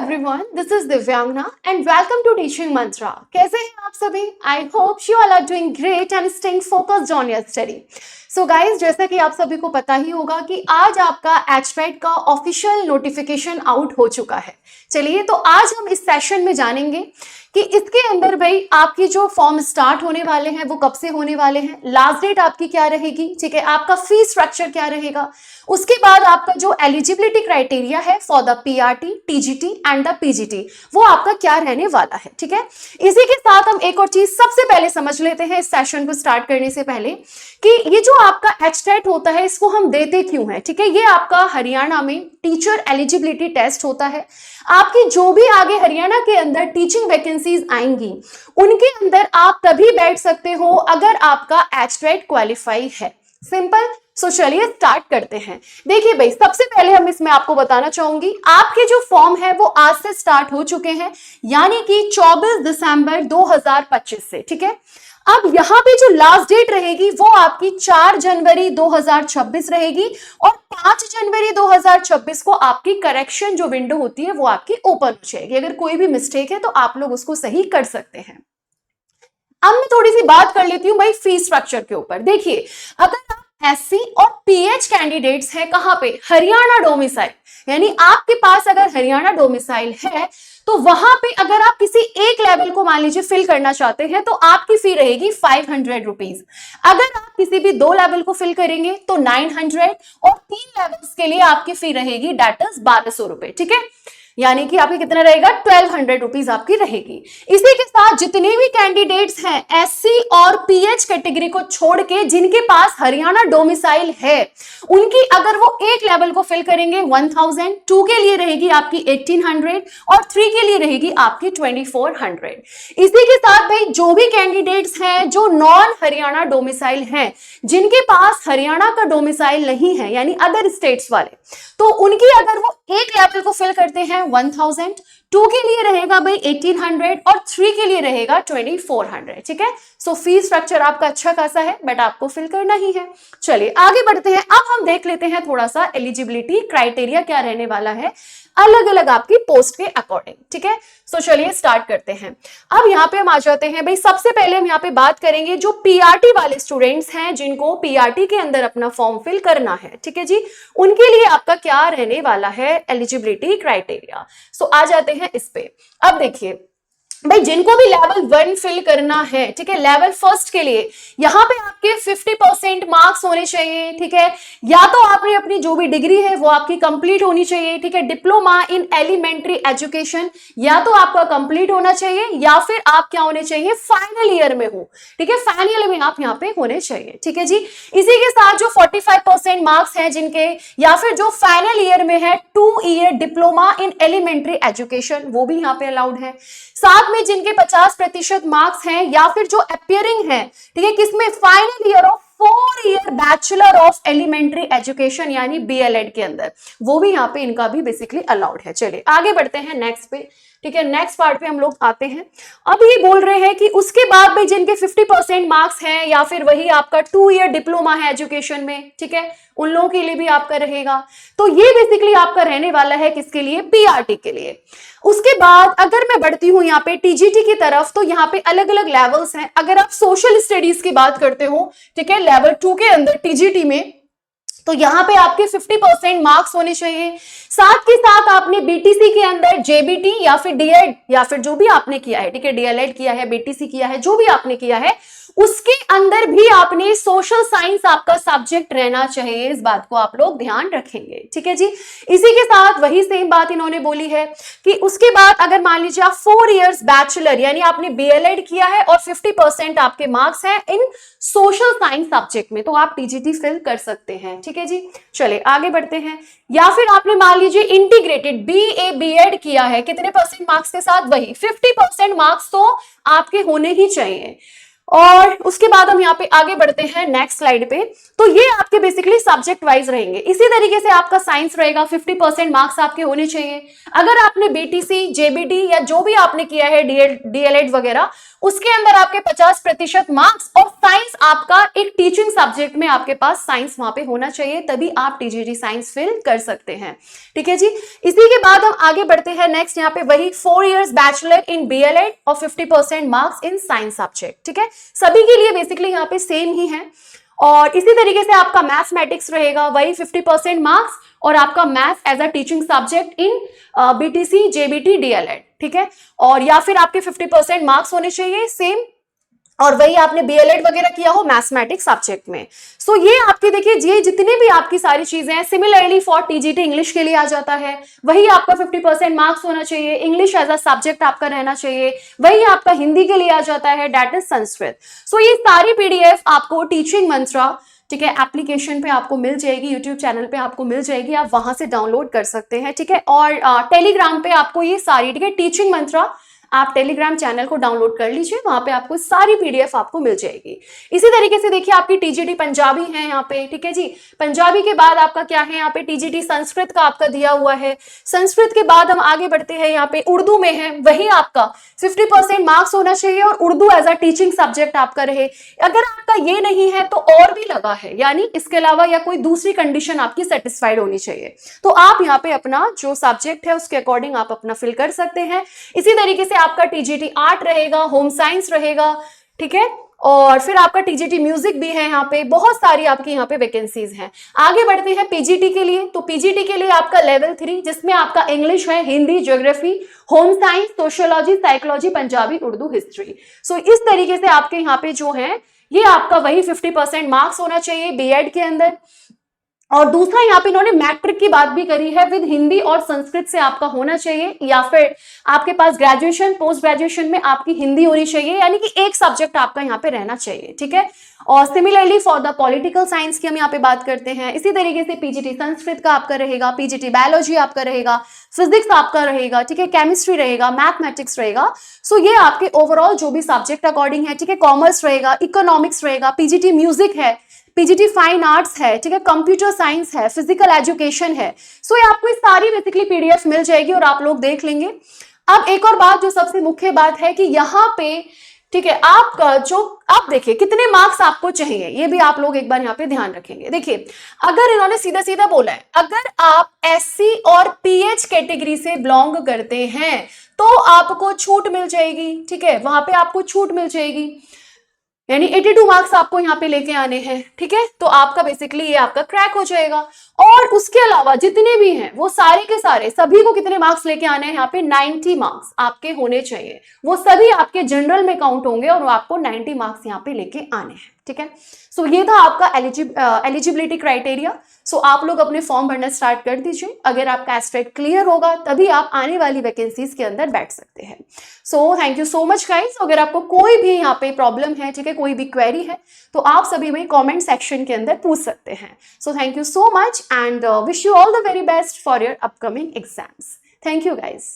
everyone, this is Divyangna and welcome to Teaching Mantra. कैसे हैं आप सभी? I hope you all are doing great and staying focused on your study. So guys, जैसा कि आप सभी को पता ही होगा कि आज आपका HTET का ऑफिशियल नोटिफिकेशन आउट हो चुका है। चलिए, तो आज हम इस सेशन में जानेंगे कि इसके अंदर भाई आपकी जो फॉर्म स्टार्ट होने वाले हैं वो कब से होने वाले हैं, लास्ट डेट आपकी क्या रहेगी, ठीक है, आपका फी स्ट्रक्चर क्या रहेगा, उसके बाद आपका जो एलिजिबिलिटी क्राइटेरिया है for the PRT, TGT and the PGT वो आपका क्या रहने वाला है। ठीक है, इसी के साथ हम एक और चीज सबसे पहले समझ लेते हैं इस सेशन को स्टार्ट करने से पहले कि ये जो आपका HTET होता है इसको हम देते क्यों है। ठीक है, ये आपका हरियाणा में टीचर एलिजिबिलिटी टेस्ट होता है। आपकी जो भी आगे हरियाणा के अंदर टीचिंग वैकेंसीज आएंगी उनके अंदर आप तभी बैठ सकते हो अगर आपका HTET क्वालिफाई है। सिंपल। सो चलिए स्टार्ट करते हैं। देखिए भाई, सबसे पहले हम इसमें आपको बताना चाहूंगी आपके जो फॉर्म है वो आज से स्टार्ट हो चुके हैं, यानी कि 24 दिसंबर 2025 से। ठीक है, अब यहां पे जो लास्ट डेट रहेगी वो आपकी 4 जनवरी 2026 रहेगी और 5 जनवरी 2026 को आपकी करेक्शन जो विंडो होती है वो आपकी ओपन हो जाएगी। अगर कोई भी मिस्टेक है तो आप लोग उसको सही कर सकते हैं। अब मैं थोड़ी सी बात कर लेती हूँ भाई फी स्ट्रक्चर के ऊपर। देखिए, अगर आप एससी और पीएच कैंडिडेट्स हैं कहां पे, हरियाणा डोमिसाइल, यानी आपके पास अगर हरियाणा डोमिसाइल है तो वहां पे अगर आप किसी एक लेवल को मान लीजिए फिल करना चाहते हैं तो आपकी फी रहेगी 500 रुपीज। अगर आप किसी भी 2 लेवल को फिल करेंगे तो 900 और 3 लेवल्स के लिए आपकी फी रहेगी दैट इज 1200 रुपए। ठीक है, यानी कि आपकी कितना रहेगा, 1200 रुपीज आपकी रहेगी। इसी के साथ जितने भी कैंडिडेट्स हैं एससी और पीएच कैटेगरी को छोड़ के जिनके पास हरियाणा डोमिसाइल है उनकी अगर वो एक लेवल को फिल करेंगे 1000, 2 के लिए रहेगी आपकी 1800 और 3 के लिए रहेगी आपकी 2400। इसी के साथ भाई जो भी कैंडिडेट्स हैं जो नॉन हरियाणा डोमिसाइल हैं, जिनके पास हरियाणा का डोमिसाइल नहीं है यानी अदर स्टेट्स वाले, तो उनकी अगर वो एक लेवल को फिल करते हैं 1000, 2 के लिए रहेगा भाई 1800 और 3 के लिए रहेगा 2400। ठीक है, सो फी स्ट्रक्चर आपका अच्छा खासा है बट आपको फिल करना ही है। चलिए आगे बढ़ते हैं। अब हम देख लेते हैं थोड़ा सा एलिजिबिलिटी क्राइटेरिया क्या रहने वाला है अलग अलग आपकी पोस्ट के अकॉर्डिंग। ठीक है, सो चलिए स्टार्ट करते हैं। अब यहाँ पे हम आ जाते हैं भाई, सबसे पहले हम यहाँ पे बात करेंगे जो पीआरटी वाले स्टूडेंट्स हैं जिनको पीआरटी के अंदर अपना फॉर्म फिल करना है। ठीक है जी, उनके लिए आपका क्या रहने वाला है एलिजिबिलिटी क्राइटेरिया। सो आ जाते हैं इस पे। अब देखिए भाई, जिनको भी लेवल 1 फिल करना है, ठीक है, लेवल फर्स्ट के लिए यहाँ पे आपके 50% मार्क्स होने चाहिए। ठीक है, या तो आपने अपनी जो भी डिग्री है वो आपकी कंप्लीट होनी चाहिए। ठीक है, डिप्लोमा इन एलिमेंट्री एजुकेशन या तो आपका कंप्लीट होना चाहिए या फिर आप क्या होने चाहिए, फाइनल ईयर में हो। ठीक है, फाइनल ईयर में आप यहाँ पे होने चाहिए। ठीक है जी, इसी के साथ जो 45% मार्क्स हैं जिनके, या फिर जो फाइनल ईयर में है 2 year diploma in elementary education, वो भी यहाँ पे अलाउड है। साथ में जिनके 50% मार्क्स हैं या फिर जो अपियरिंग है, ठीक है, किसमें, final year of 4 year bachelor of elementary education यानी बीएलएड के अंदर, वो भी यहाँ पे इनका भी बेसिकली अलाउड है। चलिए आगे बढ़ते हैं नेक्स्ट पे। ठीक है, नेक्स्ट पार्ट पे हम लोग आते हैं। अब ये बोल रहे हैं कि उसके बाद भी जिनके 50% मार्क्स हैं या फिर वही आपका 2 ईयर डिप्लोमा है एजुकेशन में, ठीक है, उन लोगों के लिए भी आपका रहेगा। तो ये बेसिकली आपका रहने वाला है किसके लिए, पीआरटी के लिए। उसके बाद अगर मैं बढ़ती हूं यहाँ पे टीजीटी की तरफ, तो यहाँ पे अलग अलग लेवल्स हैं। अगर आप सोशल स्टडीज की बात करते हो, ठीक है, लेवल 2 के अंदर टीजीटी में, तो यहाँ पे आपके 50% मार्क्स होने चाहिए। साथ के साथ आपने बीटीसी के अंदर जेबीटी या फिर डीएड या फिर जो भी आपने किया है, ठीक है, डीएलएड किया है, बीटीसी किया है, जो भी आपने किया है उसके अंदर भी आपने सोशल साइंस आपका सब्जेक्ट रहना चाहिए। इस बात को आप लोग ध्यान रखेंगे। ठीक है जी, इसी के साथ वही सेम बात इन्होंने बोली है कि उसके बाद अगर मान लीजिए आप 4 इयर्स बैचलर यानी आपने बीएलएड किया है और 50% आपके मार्क्स हैं इन सोशल साइंस सब्जेक्ट में, तो आप टीजीटी फिल कर सकते हैं। ठीक है जी, चलिए आगे बढ़ते हैं। या फिर आपने मान लीजिए इंटीग्रेटेड बीए बीएड किया है, कितने % मार्क्स के साथ, वही 50% मार्क्स तो आपके होने ही चाहिए। और उसके बाद हम यहाँ पे आगे बढ़ते हैं नेक्स्ट स्लाइड पे। तो ये आपके बेसिकली सब्जेक्ट वाइज रहेंगे। इसी तरीके से आपका साइंस रहेगा, 50% मार्क्स आपके होने चाहिए। अगर आपने बीटीसी, जेबीटी या जो भी आपने किया है, डीएलएड वगैरह, उसके अंदर आपके 50% मार्क्स, और साइंस आपका एक टीचिंग सब्जेक्ट में आपके पास साइंस वहां पे होना चाहिए, तभी आप टीजीटी साइंस फिल कर सकते हैं। ठीक है जी। इसी के बाद हम आगे बढ़ते हैं नेक्स्ट, यहाँ पे वही 4 इयर्स बैचलर इन बीएलएड और 50% मार्क्स इन साइंस सब्जेक्ट। ठीक है, सभी के लिए बेसिकली यहाँ पे सेम ही है। और इसी तरीके से आपका मैथमेटिक्स रहेगा, वही 50% मार्क्स, और आपका math as a teaching subject in BTC, JBT, DElEd. ठीक है, और या फिर आपके 50% मार्क्स होने चाहिए सेम, और वही आपने बीएलएड वगैरह किया हो मैथमेटिक्स सब्जेक्ट में। सो ये आपके देखिए, ये जितने भी आपकी सारी चीजें हैं, सिमिलरली फॉर टीजीटी इंग्लिश के लिए आ जाता है, वही आपका 50% मार्क्स होना चाहिए, इंग्लिश एज अ सब्जेक्ट आपका रहना चाहिए। वही आपका हिंदी के लिए आ जाता है, दैट इज संस्कृत। सो ये सारी पीडीएफ आपको टीचिंग मंत्रा, ठीक है, एप्लीकेशन पे आपको मिल जाएगी, यूट्यूब चैनल पे आपको मिल जाएगी, आप वहां से डाउनलोड कर सकते हैं। ठीक है, और टेलीग्राम पे आपको ये सारी, ठीक है, टीचिंग मंत्रा, आप टेलीग्राम चैनल को डाउनलोड कर लीजिए, वहां पे आपको सारी पीडीएफ आपको मिल जाएगी। इसी तरीके से देखिए, आपकी टीजीटी पंजाबी है यहाँ पे। ठीक है जी, पंजाबी के बाद आपका क्या है यहाँ पे, टीजीटी संस्कृत का आपका दिया हुआ है। संस्कृत के बाद हम आगे बढ़ते हैं, यहाँ पे उर्दू में है, वही आपका 50% मार्क्स होना चाहिए, और Urdu as a teaching subject आपका रहे। अगर आपका ये नहीं है तो और भी लगा है, यानी इसके अलावा या कोई दूसरी कंडीशन आपकी सेटिस्फाइड होनी चाहिए, तो आप यहाँ पे अपना जो सब्जेक्ट है उसके अकॉर्डिंग आप अपना फिल कर सकते हैं। इसी तरीके से आपका टीजीटी आर्ट रहेगा, होम साइंस रहेगा। ठीक है, और फिर आपका टीजीटी म्यूजिक भी है, यहाँ पे बहुत सारी आपकी यहाँ पे वैकेंसीज हैं। आगे बढ़ते हैं पीजीटी के लिए। तो पीजीटी के लिए आपका लेवल 3, जिसमें आपका इंग्लिश है, Hindi, geography, home science, sociology, psychology, Punjabi, Urdu, history. So इस तरीके से आपके यहाँ पे जो है, ये आपका वही 50% मार्क्स होना चाहिए बीएड के अंदर। और दूसरा यहाँ पे इन्होंने मैट्रिक की बात भी करी है, विद हिंदी और संस्कृत से आपका होना चाहिए, या फिर आपके पास ग्रेजुएशन, पोस्ट ग्रेजुएशन में आपकी हिंदी होनी चाहिए, यानी कि एक सब्जेक्ट आपका यहाँ पे रहना चाहिए। ठीक है, और similarly for the political science की हम यहाँ पे बात करते हैं। इसी तरीके से पीजीटी संस्कृत का आपका रहेगा, पीजीटी बायोलॉजी आपका रहेगा, फिजिक्स आपका रहेगा, ठीक है, केमिस्ट्री रहेगा, मैथमेटिक्स रहेगा। सो ये आपके ओवरऑल जो भी सब्जेक्ट अकॉर्डिंग है। ठीक है, कॉमर्स रहेगा, इकोनॉमिक्स रहेगा, पीजीटी म्यूजिक है, पीजीटी फाइन आर्ट्स है, ठीक है, कंप्यूटर साइंस है, फिजिकल एजुकेशन है। सो ये आपको सारी बेसिकली पीडीएफ मिल जाएगी और आप लोग देख लेंगे। अब एक और बात जो सबसे मुख्य बात है कि यहाँ पे, ठीक है, आपका जो, आप देखिए कितने मार्क्स आपको चाहिए, ये भी आप लोग एक बार यहाँ पे ध्यान रखेंगे। देखिए, अगर इन्होंने सीधा सीधा बोला है, अगर आप एससी और पीएच कैटेगरी से बिलोंग करते हैं तो आपको छूट मिल जाएगी। ठीक है, वहां पे आपको छूट मिल जाएगी, यानी 82 मार्क्स आपको यहाँ पे लेके आने हैं। ठीक है, तो आपका बेसिकली ये आपका क्रैक हो जाएगा। और उसके अलावा जितने भी हैं वो सारे के सारे, सभी को कितने मार्क्स लेके आने हैं यहाँ पे, 90 मार्क्स आपके होने चाहिए। वो सभी आपके जनरल में काउंट होंगे और आपको 90 मार्क्स यहाँ पे लेके आने हैं। ठीक है, सो ये था आपका एलिजिबिलिटी क्राइटेरिया। सो आप लोग अपने फॉर्म भरना स्टार्ट कर दीजिए। अगर आपका एस्पेक्ट क्लियर होगा तभी आप आने वाली वैकेंसीज के अंदर बैठ सकते हैं। So thank you so much guys. अगर आपको कोई भी यहाँ पे प्रॉब्लम है, ठीक है, कोई भी क्वेरी है, तो आप सभी में कमेंट सेक्शन के अंदर पूछ सकते हैं। So thank you so much and wish you all the very best for your upcoming exams. Thank you guys.